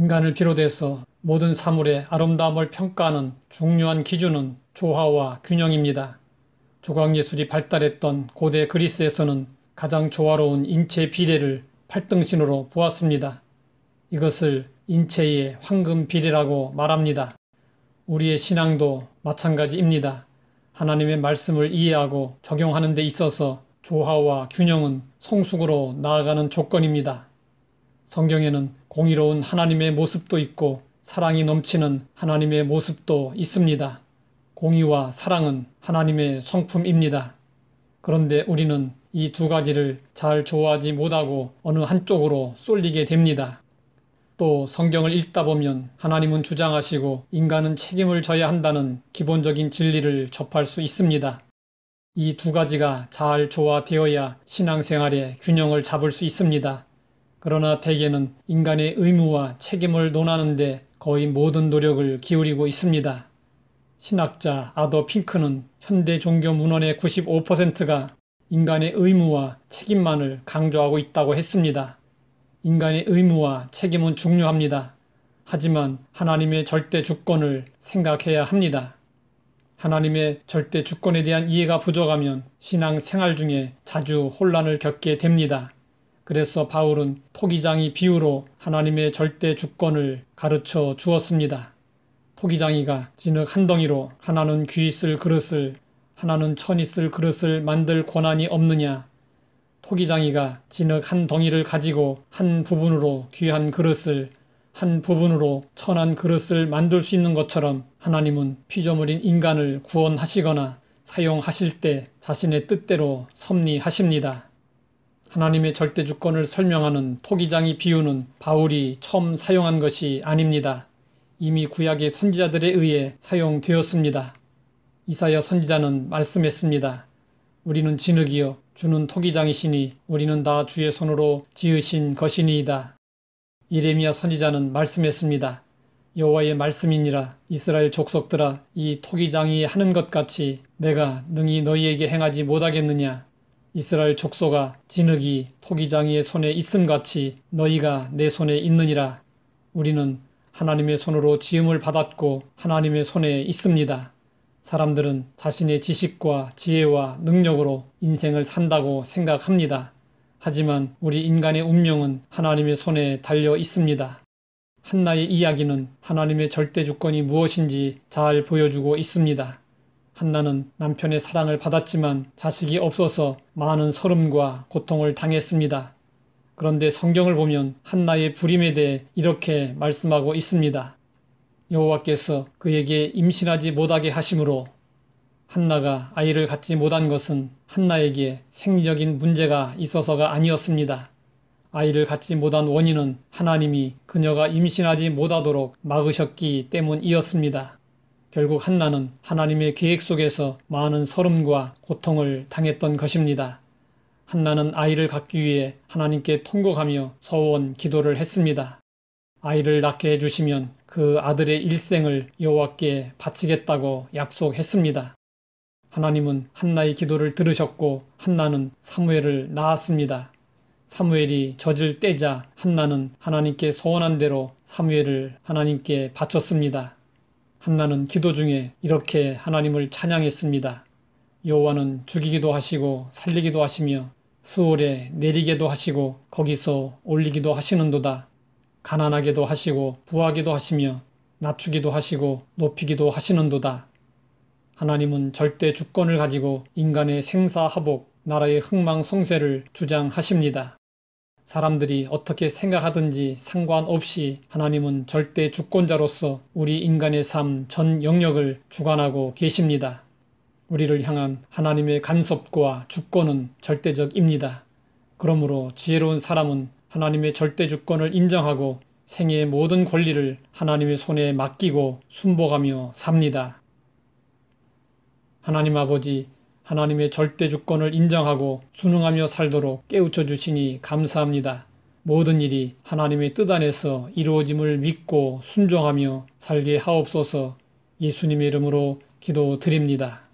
인간을 비롯해서 모든 사물의 아름다움을 평가하는 중요한 기준은 조화와 균형입니다. 조각예술이 발달했던 고대 그리스에서는 가장 조화로운 인체 비례를 팔등신으로 보았습니다. 이것을 인체의 황금 비례라고 말합니다. 우리의 신앙도 마찬가지입니다. 하나님의 말씀을 이해하고 적용하는 데 있어서 조화와 균형은 성숙으로 나아가는 조건입니다. 성경에는 공의로운 하나님의 모습도 있고 사랑이 넘치는 하나님의 모습도 있습니다. 공의와 사랑은 하나님의 성품입니다. 그런데 우리는 이 두 가지를 잘 조화하지 못하고 어느 한쪽으로 쏠리게 됩니다. 또 성경을 읽다 보면 하나님은 주장하시고 인간은 책임을 져야 한다는 기본적인 진리를 접할 수 있습니다. 이 두 가지가 잘 조화되어야 신앙생활에 균형을 잡을 수 있습니다. 그러나 대개는 인간의 의무와 책임을 논하는데 거의 모든 노력을 기울이고 있습니다. 신학자 아더 핑크는 현대 종교 문헌의 95%가 인간의 의무와 책임만을 강조하고 있다고 했습니다. 인간의 의무와 책임은 중요합니다. 하지만 하나님의 절대 주권을 생각해야 합니다. 하나님의 절대 주권에 대한 이해가 부족하면 신앙 생활 중에 자주 혼란을 겪게 됩니다. 그래서 바울은 토기장이 비유로 하나님의 절대 주권을 가르쳐 주었습니다. 토기장이가 진흙 한 덩이로 하나는 귀 쓸 그릇을 하나는 천이 쓸 그릇을 만들 권한이 없느냐. 토기장이가 진흙 한 덩이를 가지고 한 부분으로 귀한 그릇을 한 부분으로 천한 그릇을 만들 수 있는 것처럼 하나님은 피조물인 인간을 구원하시거나 사용하실 때 자신의 뜻대로 섭리하십니다. 하나님의 절대 주권을 설명하는 토기장이 비유는 바울이 처음 사용한 것이 아닙니다. 이미 구약의 선지자들에 의해 사용되었습니다. 이사야 선지자는 말씀했습니다. 우리는 진흙이요 주는 토기장이시니 우리는 다 주의 손으로 지으신 것이니이다. 예레미야 선지자는 말씀했습니다. 여호와의 말씀이니라. 이스라엘 족속들아, 이 토기장이 하는 것 같이 내가 능히 너희에게 행하지 못하겠느냐. 이스라엘 족속아, 진흙이 토기장이의 손에 있음같이 너희가 내 손에 있느니라. 우리는 하나님의 손으로 지음을 받았고 하나님의 손에 있습니다. 사람들은 자신의 지식과 지혜와 능력으로 인생을 산다고 생각합니다. 하지만 우리 인간의 운명은 하나님의 손에 달려 있습니다. 한나의 이야기는 하나님의 절대 주권이 무엇인지 잘 보여주고 있습니다. 한나는 남편의 사랑을 받았지만 자식이 없어서 많은 서름과 고통을 당했습니다. 그런데 성경을 보면 한나의 불임에 대해 이렇게 말씀하고 있습니다. 여호와께서 그에게 임신하지 못하게 하심으로 한나가 아이를 갖지 못한 것은 한나에게 생리적인 문제가 있어서가 아니었습니다. 아이를 갖지 못한 원인은 하나님이 그녀가 임신하지 못하도록 막으셨기 때문이었습니다. 결국 한나는 하나님의 계획 속에서 많은 서름과 고통을 당했던 것입니다. 한나는 아이를 갖기 위해 하나님께 통곡하며 서원 기도를 했습니다. 아이를 낳게 해주시면 그 아들의 일생을 여호와께 바치겠다고 약속했습니다. 하나님은 한나의 기도를 들으셨고 한나는 사무엘을 낳았습니다. 사무엘이 젖을 떼자 한나는 하나님께 소원한 대로 사무엘을 하나님께 바쳤습니다. 한나는 기도 중에 이렇게 하나님을 찬양했습니다. 여호와는 죽이기도 하시고 살리기도 하시며 스올에 내리게도 하시고 거기서 올리기도 하시는도다. 가난하게도 하시고 부하게도 하시며 낮추기도 하시고 높이기도 하시는도다. 하나님은 절대 주권을 가지고 인간의 생사화복, 나라의 흥망성쇠를 주장하십니다. 사람들이 어떻게 생각하든지 상관없이 하나님은 절대 주권자로서 우리 인간의 삶 전 영역을 주관하고 계십니다. 우리를 향한 하나님의 간섭과 주권은 절대적입니다. 그러므로 지혜로운 사람은 하나님의 절대 주권을 인정하고 생애의 모든 권리를 하나님의 손에 맡기고 순복하며 삽니다. 하나님 아버지, 하나님의 절대 주권을 인정하고 순응하며 살도록 깨우쳐 주시니 감사합니다. 모든 일이 하나님의 뜻 안에서 이루어짐을 믿고 순종하며 살게 하옵소서. 예수님의 이름으로 기도드립니다.